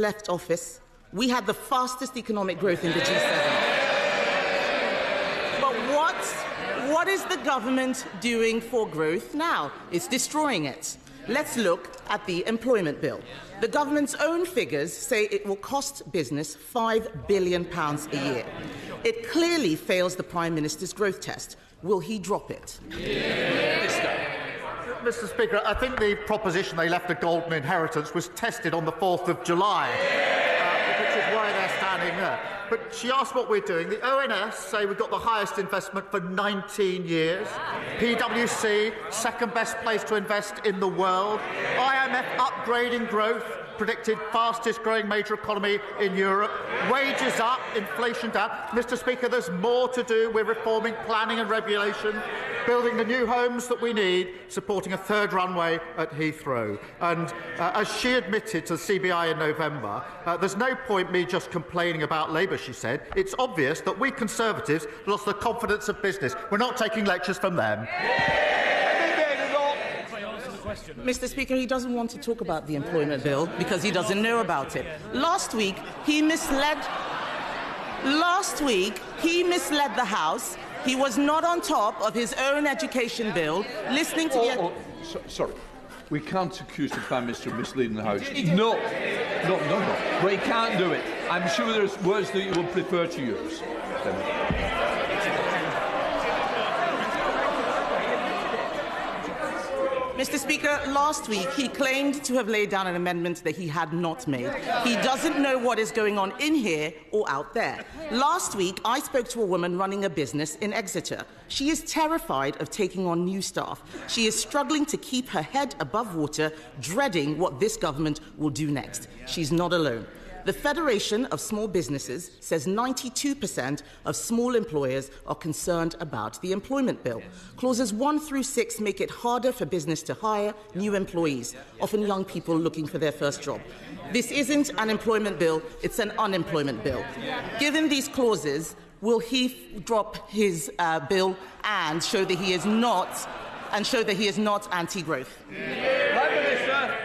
left office, we had the fastest economic growth in the G7. But what is the government doing for growth now? It's destroying it. Let's look at the employment bill. The government's own figures say it will cost business £5 billion a year. It clearly fails the Prime Minister's growth test. Will he drop it? Mr. Speaker, I think the proposition they left a golden inheritance was tested on the 4th of July, which is why they're standing there. But she asked what we're doing. The ONS say we've got the highest investment for 19 years. PwC, second best place to invest in the world. IMF upgrading growth, predicted fastest growing major economy in Europe. Wages up, inflation down. Mr. Speaker, there's more to do. We're reforming planning and regulation, building the new homes that we need, supporting a third runway at Heathrow. And as she admitted to the CBI in November, there's no point me just complaining about Labour, she said. It's obvious that we Conservatives lost the confidence of business. We're not taking lectures from them. Mr. Speaker, he doesn't want to talk about the employment bill because he doesn't know about it. Last week, he misled the House. He was not on top of his own education bill, listening to sorry. We can't accuse the Prime Minister of misleading the House. No. But he can't do it. I'm sure there's words that you would prefer to use. Mr. Speaker, last week he claimed to have laid down an amendment that he had not made. He doesn't know what is going on in here or out there. Last week, I spoke to a woman running a business in Exeter. She is terrified of taking on new staff. She is struggling to keep her head above water, dreading what this government will do next. She's not alone. The Federation of Small Businesses says 92% of small employers are concerned about the employment bill. Clauses 1 through 6 make it harder for business to hire new employees, often young people looking for their first job. This isn't an employment bill, it's an unemployment bill. Given these clauses, will he drop his bill and show that he is not anti-growth?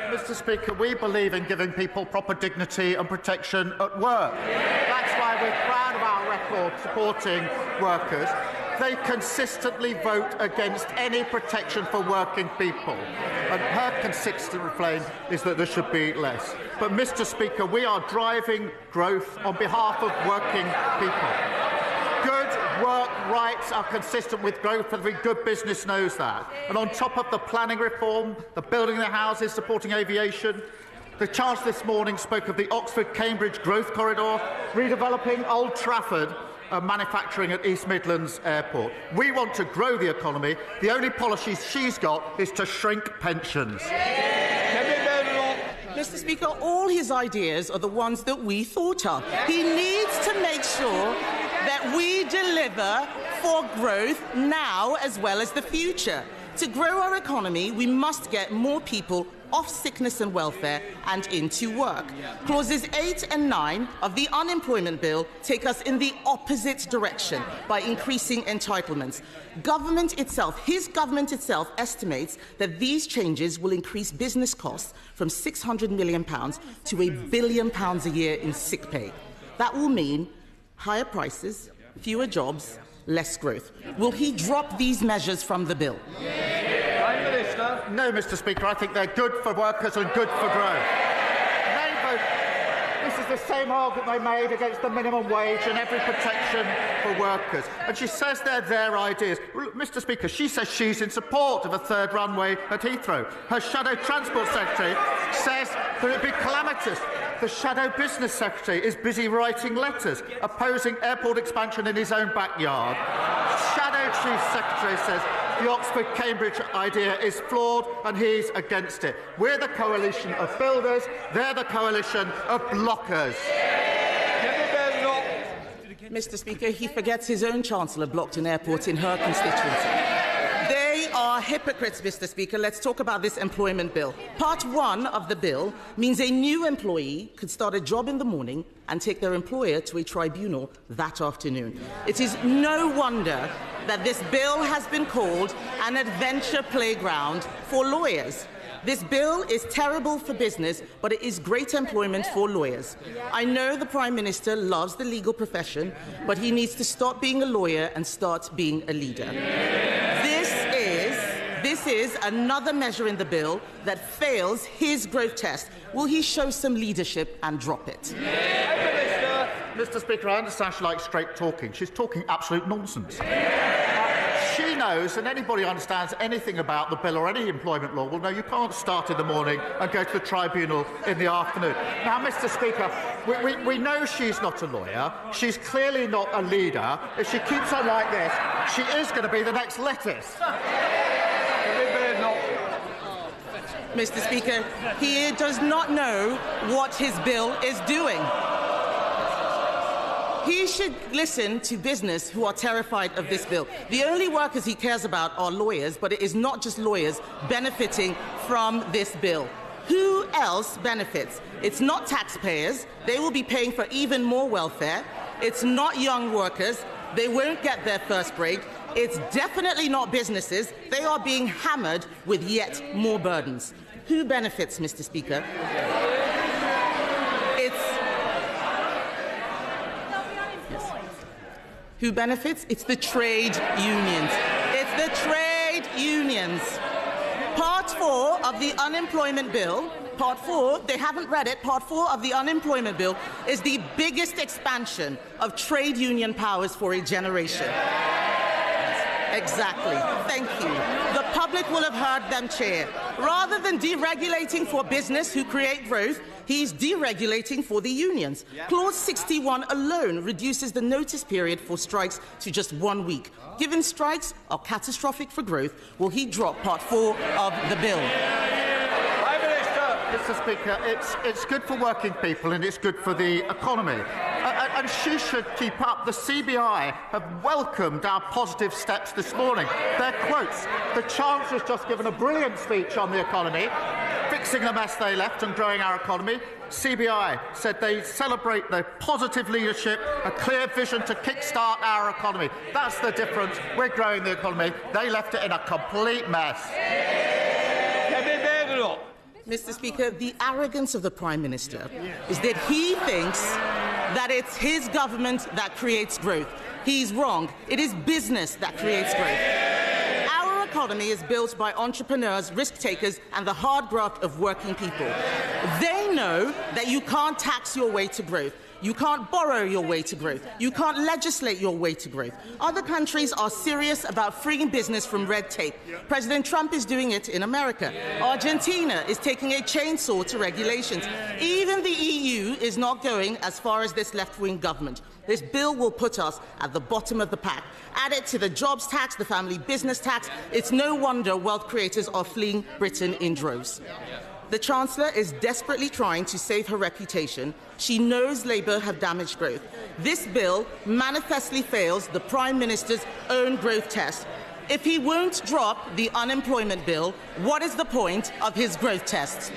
Mr. Speaker, we believe in giving people proper dignity and protection at work. That's why we're proud of our record supporting workers. They consistently vote against any protection for working people. And her consistent refrain is that there should be less. But, Mr. Speaker, we are driving growth on behalf of working people. Good work rights are consistent with growth, and every good business knows that. And on top of the planning reform, the building the houses, supporting aviation, the Chancellor this morning spoke of the Oxford-Cambridge growth corridor, redeveloping Old Trafford, and manufacturing at East Midlands Airport. We want to grow the economy. The only policy she's got is to shrink pensions. Mr. Speaker, all his ideas are the ones that we thought of. He needs to make sure that we deliver for growth now as well as the future. To grow our economy, we must get more people off sickness and welfare and into work. Clauses 8 and 9 of the unemployment bill take us in the opposite direction by increasing entitlements. His government itself estimates that these changes will increase business costs from £600 million to £1 billion a year in sick pay. That will mean higher prices, fewer jobs, less growth. Will he drop these measures from the bill? No, Mr. Speaker. I think they're good for workers and good for growth. This is the same argument they made against the minimum wage and every protection for workers. And she says they're their ideas. Well, Mr. Speaker, she says she's in support of a third runway at Heathrow. Her shadow transport secretary says that it would be calamitous. The shadow business secretary is busy writing letters opposing airport expansion in his own backyard. Shadow chief secretary says the Oxford-Cambridge idea is flawed and he's against it. We're the coalition of builders, they're the coalition of blockers. Mr. Speaker, he forgets his own Chancellor blocked an airport in her constituency. They are hypocrites, Mr. Speaker. Let's talk about this employment bill. Part 1 of the bill means a new employee could start a job in the morning and take their employer to a tribunal that afternoon. It is no wonder that this bill has been called an adventure playground for lawyers. This bill is terrible for business, but it is great employment for lawyers. I know the Prime Minister loves the legal profession, but he needs to stop being a lawyer and start being a leader. This is another measure in the bill that fails his growth test. Will he show some leadership and drop it? Mr. Speaker, I understand she likes straight talking. She's talking absolute nonsense. She knows, and anybody who understands anything about the bill or any employment law will know you can't start in the morning and go to the tribunal in the afternoon. Now, Mr. Speaker, we know she's not a lawyer. She's clearly not a leader. If she keeps on like this, she is going to be the next lettuce. Mr. Speaker, he does not know what his bill is doing. He should listen to business who are terrified of this bill. The only workers he cares about are lawyers, but it is not just lawyers benefiting from this bill. Who else benefits? It's not taxpayers. They will be paying for even more welfare. It's not young workers. They won't get their first break. It's definitely not businesses. They are being hammered with yet more burdens. Who benefits, Mr. Speaker? Who benefits? It's the trade unions. It's the trade unions. Part 4 of the unemployment bill, Part 4, they haven't read it, Part 4 of the unemployment bill is the biggest expansion of trade union powers for a generation. Exactly. Thank you. The public will have heard them cheer. Rather than deregulating for business who create growth, he's deregulating for the unions. Clause 61 alone reduces the notice period for strikes to just 1 week. Given strikes are catastrophic for growth, will he drop Part 4 of the bill? Mr. Speaker, it's good for working people and it's good for the economy. And she should keep up. The CBI have welcomed our positive steps this morning. Their quotes. The Chancellor's just given a brilliant speech on the economy, fixing the mess they left and growing our economy. CBI said they celebrate their positive leadership, a clear vision to kickstart our economy. That's the difference. We're growing the economy. They left it in a complete mess. Mr. Speaker, the arrogance of the Prime Minister is that he thinks that it's his government that creates growth. He's wrong. It is business that creates growth. Our economy is built by entrepreneurs, risk takers, and the hard graft of working people. They know that you can't tax your way to growth. You can't borrow your way to growth. You can't legislate your way to growth. Other countries are serious about freeing business from red tape. President Trump is doing it in America. Argentina is taking a chainsaw to regulations. Even the EU is not going as far as this left-wing government. This bill will put us at the bottom of the pack. Add it to the jobs tax, the family business tax. It's no wonder wealth creators are fleeing Britain in droves. The Chancellor is desperately trying to save her reputation. She knows Labour have damaged growth. This bill manifestly fails the Prime Minister's own growth test. If he won't drop the unemployment bill, what is the point of his growth test?